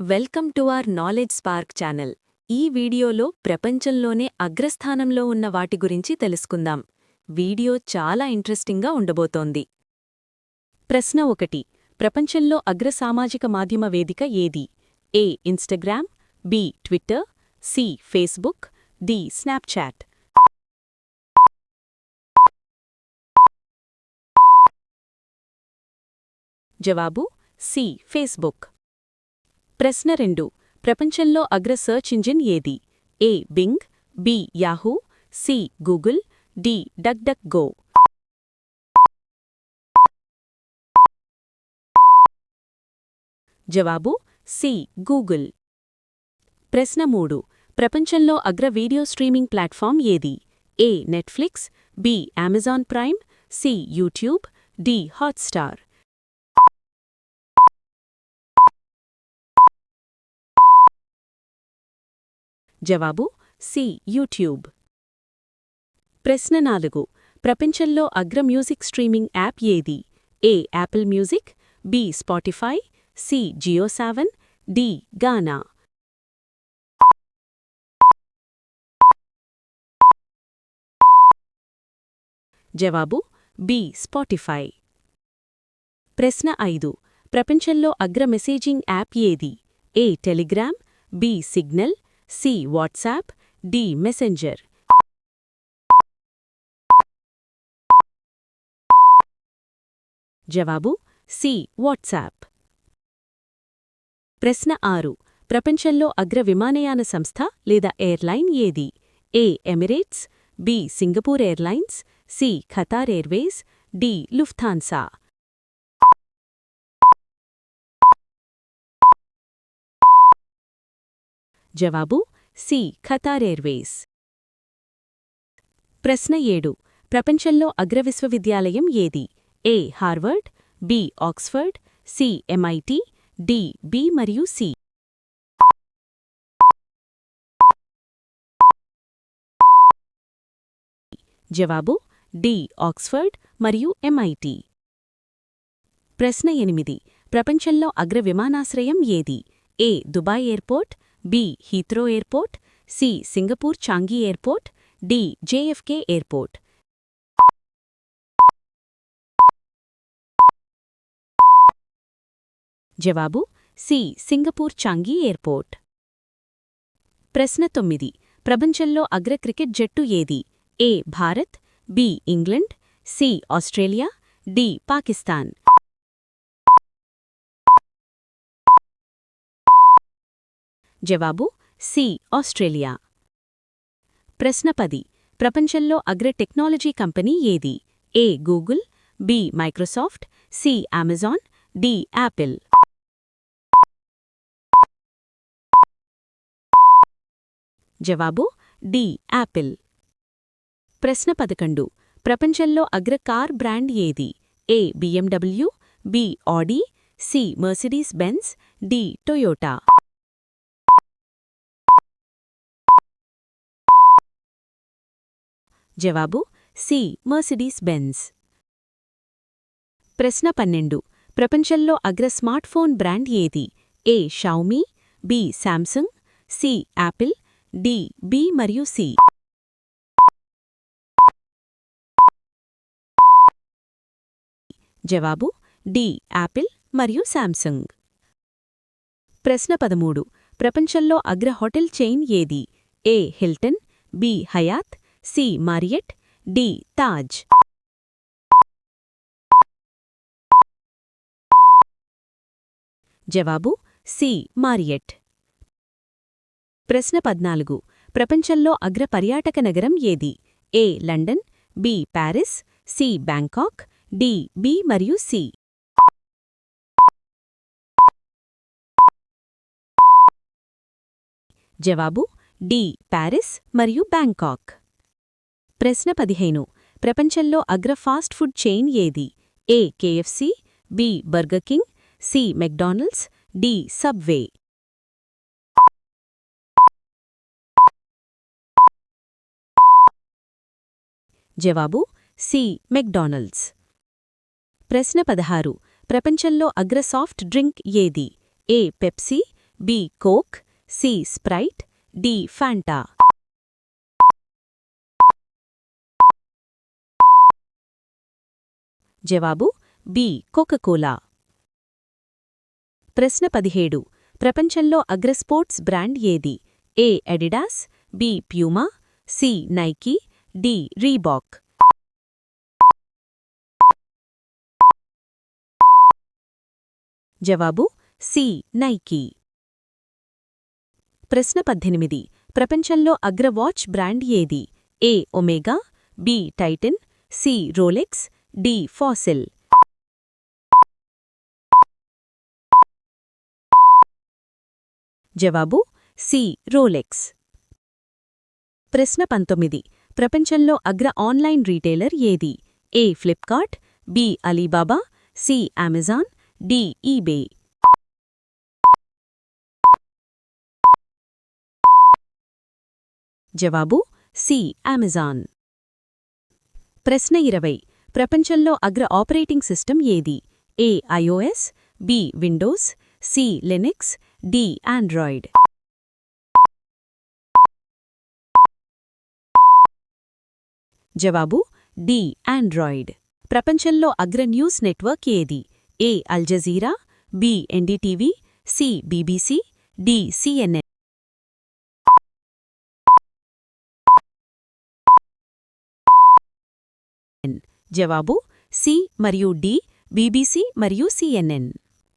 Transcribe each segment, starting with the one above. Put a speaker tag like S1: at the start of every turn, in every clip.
S1: Welcome to our knowledge spark channel. ఈ వీడియోలో ప్రపంచంలోనే అగ్రస్థానంలో ఉన్న వాటి గురించి తెలుసుకుందాం. వీడియో చాలా ఇంట్రెస్టింగ్గా ఉండబోతోంది. ప్రశ్న 1. ప్రపంచంలో అగ్ర సామాజిక మాధ్యమ వేదిక ఏది? A. Instagram, B. Twitter, C. Facebook, D. Snapchat. జవాబు సి. ఫేస్బుక్. ప్రశ్న 2. ప్రపంచంలో అగ్ర సర్చ్ ఇంజిన్ ఏది? A. Bing, B. Yahoo, C. Google, D. DuckDuckGo. జవాబు సి. గూగుల్. ప్రశ్న 3. ప్రపంచంలో అగ్ర వీడియో స్ట్రీమింగ్ ప్లాట్ఫామ్ ఏది? A. Netflix, B. Amazon Prime, C. YouTube, D. Hotstar. జవాబు సి. యూట్యూబ్. ప్రశ్న 4. ప్రపంచంలో అగ్ర మ్యూజిక్ స్ట్రీమింగ్ యాప్ ఏది? A. Apple Music, B. Spotify, C. జియో7, D. గానా. జవాబు బి. స్పాటిఫై. ప్రశ్న 5. ప్రపంచంలో అగ్ర మెసేజింగ్ యాప్ ఏది? A. Telegram, B. Signal, C. WhatsApp, D. Messenger. జవాబు సి. వాట్సాప్. ప్రశ్న 6. ప్రపంచంలో అగ్ర విమానయాన సంస్థ లేదా ఎయిర్లైన్ ఏది? A. Emirates, B. Singapore Airlines, C. Qatar Airways, D. Lufthansa. జవాబు సి. Qatar Airways. ప్రశ్న 7. ప్రపంచంలో అగ్ర విశ్వవిద్యాలయం ఏది? A. Harvard, B. Oxford, C. MIT, D. B మరియు సి. జవాబు డి. ఆక్స్ఫర్డ్ మరియు ఎంఐటి. ప్రశ్న 8. ప్రపంచంలో అగ్ర విమానాశ్రయం ఏది? A. Dubai airport, B. Heathrow airport, C. Singapore Changi airport, D. JFK airport. జవాబు సి. Singapore Changi airport. ప్రశ్న 9. ప్రపంచంలో అగ్ర క్రికెట్ జట్టు ఏది? A. Bharat, B. England, C. Australia, D. Pakistan. జవాబు సి. ఆస్ట్రేలియా. ప్రశ్న 10. ప్రపంచంలో అగ్ర టెక్నాలజీ కంపెనీ ఏది? A. Google, B. Microsoft, C. Amazon, D. Apple. జవాబు డి. యాపిల్. ప్రశ్న 11. ప్రపంచంలో అగ్ర కార్ బ్రాండ్ ఏది? A. BMW, B. Audi, C. Mercedes Benz, D. Toyota. జవాబు సి. Mercedes Benz. ప్రశ్న 12. ప్రపంచంలో అగ్ర స్మార్ట్ఫోన్ బ్రాండ్ ఏది? A. Xiaomi, B. Samsung, C. Apple, D. B మరియు సి. జవాబు డి. యాపిల్ మరియు శాంసంగ్. ప్రశ్న 13. ప్రపంచంలో అగ్ర హోటల్ చైన్ ఏది? A. Hilton, B. Hyatt, C. Marriott, D. Taj. జవాబు సి. మారియట్. ప్రశ్న 14. ప్రపంచంలో అగ్ర పర్యాటక నగరం ఏది? A. London, B. Paris, C. Bangkok, D. B మరియు సి. జవాబు డి. ప్యారిస్ మరియు బ్యాంకాక్. ప్రశ్న 15. ప్రపంచంలో అగ్ర ఫాస్ట్ ఫుడ్ చైన్ ఏది? A. KFC, B. Burger King, C. McDonald's, D. Subway. జవాబు సి. మెక్డానల్డ్స్. ప్రశ్న 16. ప్రపంచంలో అగ్ర సాఫ్ట్ డ్రింక్ ఏది? A. Pepsi, B Coke, C Sprite, D Fanta. జవాబు బి కోకాకోలా. ప్రశ్న 17. ప్రపంచంలో అగ్ర స్పోర్ట్స్ బ్రాండ్ ఏది? A Adidas, B Puma, C Nike, D Reebok. జవాబు సి నైకీ. ప్రశ్న 18. ప్రపంచంలో అగ్ర వాచ్ బ్రాండ్ ఏది? A Omega, B Titan, C Rolex, D Fossil. జవాబు సి రోలెక్స్. ప్రశ్న 19. ప్రపంచంలో అగ్ర ఆన్లైన్ రీటైలర్ ఏది? A Flipkart, B Alibaba, C Amazon, D eBay. జవాబు సి అమెజాన్. ప్రశ్న 20. ప్రపంచంలో అగ్ర ఆపరేటింగ్ సిస్టమ్ ఏది? A iOS, B Windows, C Linux, D Android. జవాబు డి ఆండ్రాయిడ్. ప్రపంచంలో అగ్ర న్యూస్ నెట్వర్క్ ఏది? A Al Jazeera, B NDTV, C BBC, D CNN. జవాబు సి మరియు డి, బీబీసీ మరియు సిఎన్ఎన్.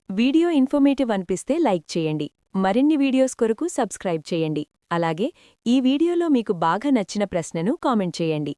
S1: వీడియో ఇన్ఫర్మేటివ్ అనిపిస్తే లైక్ చేయండి. మరిన్ని వీడియోస్ కొరకు సబ్స్క్రైబ్ చేయండి. అలాగే ఈ వీడియోలో మీకు బాగా నచ్చిన ప్రశ్నను కామెంట్ చేయండి.